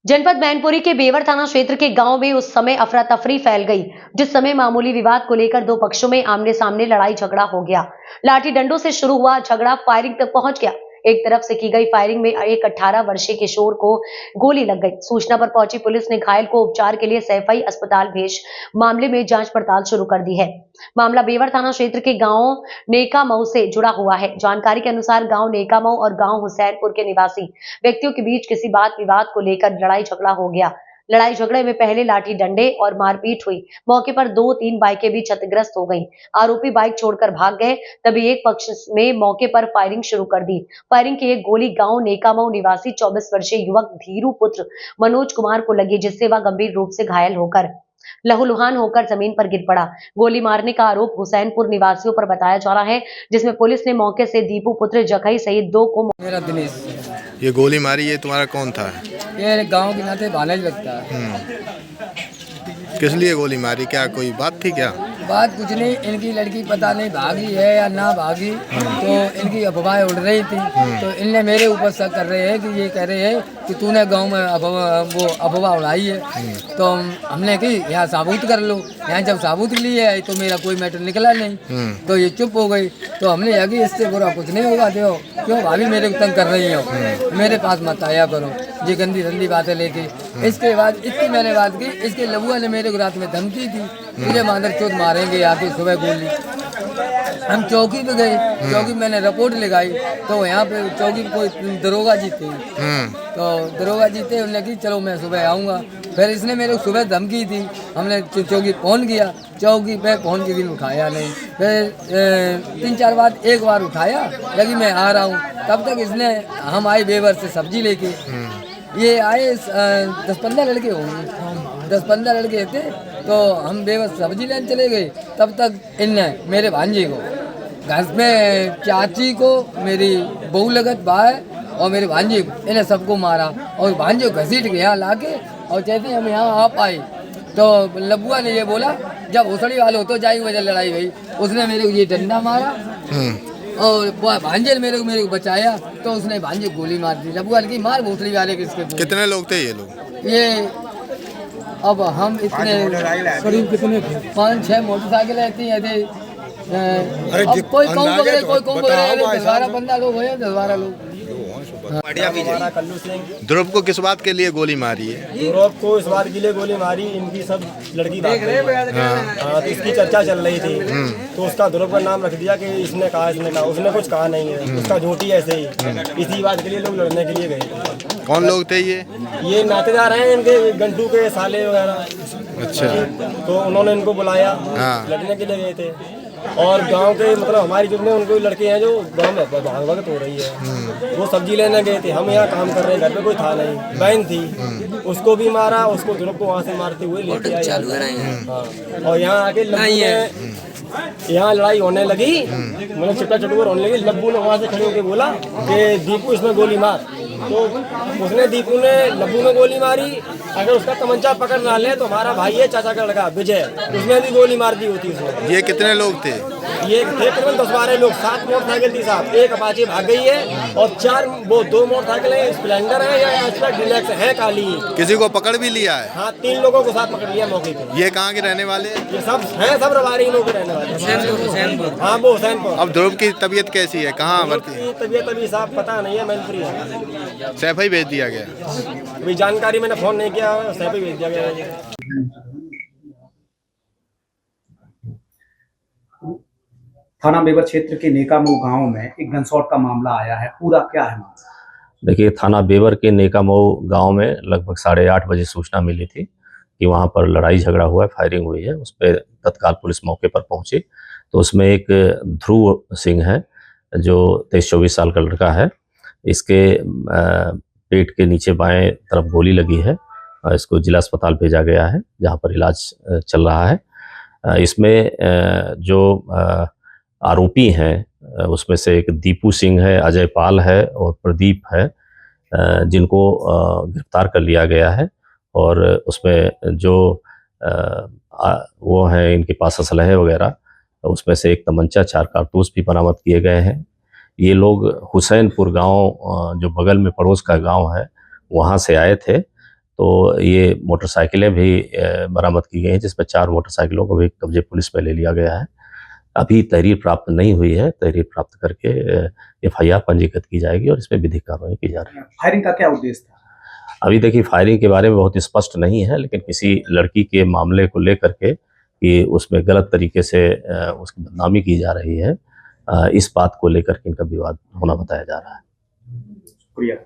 जनपद मैनपुरी के बेवर थाना क्षेत्र के गांव में उस समय अफरा तफरी फैल गई जिस समय मामूली विवाद को लेकर दो पक्षों में आमने सामने लड़ाई झगड़ा हो गया। लाठी डंडों से शुरू हुआ झगड़ा फायरिंग तक पहुंच गया। एक तरफ से की गई फायरिंग में एक 18 वर्षीय किशोर को गोली लग गई। सूचना पर पहुंची पुलिस ने घायल को उपचार के लिए सैफई अस्पताल भेज मामले में जांच पड़ताल शुरू कर दी है। मामला बेवर थाना क्षेत्र के गांव नेकामऊ से जुड़ा हुआ है। जानकारी के अनुसार गांव नेकामऊ और गांव हुसैनपुर के निवासी व्यक्तियों के बीच किसी बात विवाद को लेकर लड़ाई झगड़ा हो गया। लड़ाई झगड़े में पहले लाठी डंडे और मारपीट हुई। मौके पर 2-3 बाइकें भी क्षतिग्रस्त हो गईं। आरोपी बाइक छोड़कर भाग गए, तभी एक पक्ष ने मौके पर फायरिंग शुरू कर दी। फायरिंग की एक गोली गांव नेकामऊ निवासी 24 वर्षीय युवक धीरू पुत्र मनोज कुमार को लगी, जिससे वह गंभीर रूप से घायल होकर लहूलुहान होकर जमीन पर गिर पड़ा। गोली मारने का आरोप हुसैनपुर निवासियों पर बताया जा रहा है, जिसमें पुलिस ने मौके से दीपू पुत्र जखई सहित 2 को। मेरा दिनेश। ये गोली मारी, ये तुम्हारा कौन था? ये गांव के नाते भालेज लगता है। किस लिए गोली मारी? क्या कोई बात थी क्या? बात कुछ नहीं, इनकी लड़की पता नहीं भागी है या ना भागी, तो इनकी अफवाहें उड़ रही थी, तो इनने मेरे ऊपर शक कर रहे हैं कि ये कह रहे हैं कि तूने गांव में अफवाह उड़ाई है। तो हमने की यहाँ साबूत कर लो। यहाँ जब साबूत लिए है तो मेरा कोई मैटर निकला नहीं, तो ये चुप हो गई। तो हमने यह कि इससे बुरा कुछ नहीं होगा, दो क्यों भाभी मेरे को तंग कर रही हो, मेरे पास मत आया करो, ये गंदी गंदी बातें लेके। इसके बाद इतनी मैंने बात की, इसके लबुआ ने मेरे को रात में धमकी दी, मुझे मादर चौथ मारेंगे आके सुबह गोली। हम चौकी पे गए, चौकी मैंने रिपोर्ट लिखाई, तो यहाँ पे चौकी पे कोई दरोगा जी थे, तो दरोगा जी थे, उन्होंने की चलो मैं सुबह आऊँगा। फिर इसने मेरे को सुबह धमकी दी, हमने चौकी फोन किया, चौकी पे फोन के दिन उठाया नहीं। फिर 3-4 बार एक बार उठाया, लगी मैं आ रहा हूँ, तब तक इसने हम आए बेवर से सब्जी लेके। ये आए 10-15 लड़के होंगे, 10-15 लड़के थे, तो हम बेवर सब्जी लेने चले गए। तब तक इनने मेरे भांजे को घर में, चाची को, मेरी बहू लगत भाई और मेरे भांजे को, इन्हें सबको मारा और भांजे को घसीट के यहाँ लाके और कहते हम यहाँ आ पाए। तो लबुआ ने ये बोला जब भोसड़ी वाले हो तो जाई वजह लड़ाई गई, उसने मेरे को ये डंडा मारा और भांजे ने मेरे को बचाया, तो उसने भांजे को गोली मार दी। लबुआ की मार भोसड़ी वाले किसके? कितने लोग थे ये लोग? ये अब हम इतने करीब कितने 5-6 मोटरसाइकिल रहती है। अब कोई कौन पकड़े, कोई कौन पकड़े, 10-12 लोग हो, 10-12 लोग। हमारा कल्लू सिंह। ध्रुव को किस बात के लिए गोली मारी है? ध्रुव को इस बात के लिए गोली मारी, इनकी सब लड़की भाग गई। हाँ, तो इसकी चर्चा चल रही थी, तो उसका ध्रुव का नाम रख दिया कि इसने कहा, उसने कुछ कहा नहीं है, उसका झूठी ऐसे ही। इसी बात के लिए लोग लड़ने के लिए गए। कौन लोग थे ये नातेदार हैं इनके, गंटू के साले वगैरह। अच्छा। तो उन्होंने इनको बुलाया, लड़ने के लिए गए थे। और गांव के मतलब हमारी जितने उनको लड़के हैं जो गांव में भाग भगत हो रही है, वो सब्जी लेने गए थे। हम यहाँ काम कर रहे हैं, घर पे कोई था नहीं, बहन थी, उसको भी मारा, उसको ध्रुव को वहाँ से मारते हुए लेके आए। और यहाँ आके यहाँ लड़ाई होने लगी, मतलब चिट्टा चटोर होने लगी। लब्बू ने वहाँ से खड़े होकर बोला कि दीपू इसमें गोली मार, तो उसने दीपू ने लब्बू में गोली मारी। अगर उसका तमंचा पकड़ ना ले तो हमारा भाई है, चाचा का लड़का विजय, उसने भी गोली मार दी होती उसने। ये कितने लोग थे? ये थे करीबन 10-12 लोग। 7 मोटरसाइकिल थी साहब, एक अपाची भाग गई है और 2 मोटरसाइकिल है, स्प्लेंडर है या एक्स्ट्रा डिलक्स है काली। किसी को पकड़ भी लिया है? हाँ, 3 लोगों को साथ पकड़ लिया मौके पे। ये कहाँ के रहने वाले? ये सब हैं, सब रवारी लोग के रहने वाले। हाँ, वो हुसैनपुर। अब ध्रुव की तबीयत कैसी है, कहाँ भर्ती है? तबीयत अभी साहब पता नहीं है, मैनपुरी है। सैफई भेज दिया गया? अभी जानकारी मैंने फोन नहीं किया, सैफई भेज दिया गया। थाना बेवर क्षेत्र के नेकामऊ गांव में एक गनशॉट का मामला आया है, पूरा क्या है मामला? देखिए, थाना बेवर के नेकामऊ गांव में लगभग 8:30 बजे सूचना मिली थी कि वहां पर लड़ाई झगड़ा हुआ है, फायरिंग हुई है। उस पर तत्काल पुलिस मौके पर पहुंची, तो उसमें एक ध्रुव सिंह है जो 23-24 साल का लड़का है। इसके पेट के नीचे बाएं तरफ गोली लगी है और इसको जिला अस्पताल भेजा गया है, जहाँ पर इलाज चल रहा है। इसमें जो आरोपी हैं उसमें से एक दीपू सिंह है, अजय पाल है और प्रदीप है, जिनको गिरफ्तार कर लिया गया है। और उसमें जो वो हैं, इनके पास असलहे वगैरह, उसमें से एक तमंचा, 4 कारतूस भी बरामद किए गए हैं। ये लोग हुसैनपुर गांव, जो बगल में पड़ोस का गांव है, वहां से आए थे। तो ये मोटरसाइकिलें भी बरामद की गई हैं, जिसमें 4 मोटरसाइकिलों को भी कब्जे पुलिस में ले लिया गया है। अभी तहरीर प्राप्त नहीं हुई है, तहरीर प्राप्त करके एफआईआर पंजीकृत की जाएगी और इसमें विधिक कार्रवाई की जा रही है। फायरिंग का क्या उद्देश्य था? अभी देखिए फायरिंग के बारे में बहुत स्पष्ट नहीं है, लेकिन किसी लड़की के मामले को लेकर के कि उसमें गलत तरीके से उसकी बदनामी की जा रही है, इस बात को लेकर के इनका विवाद होना बताया जा रहा है। शुक्रिया।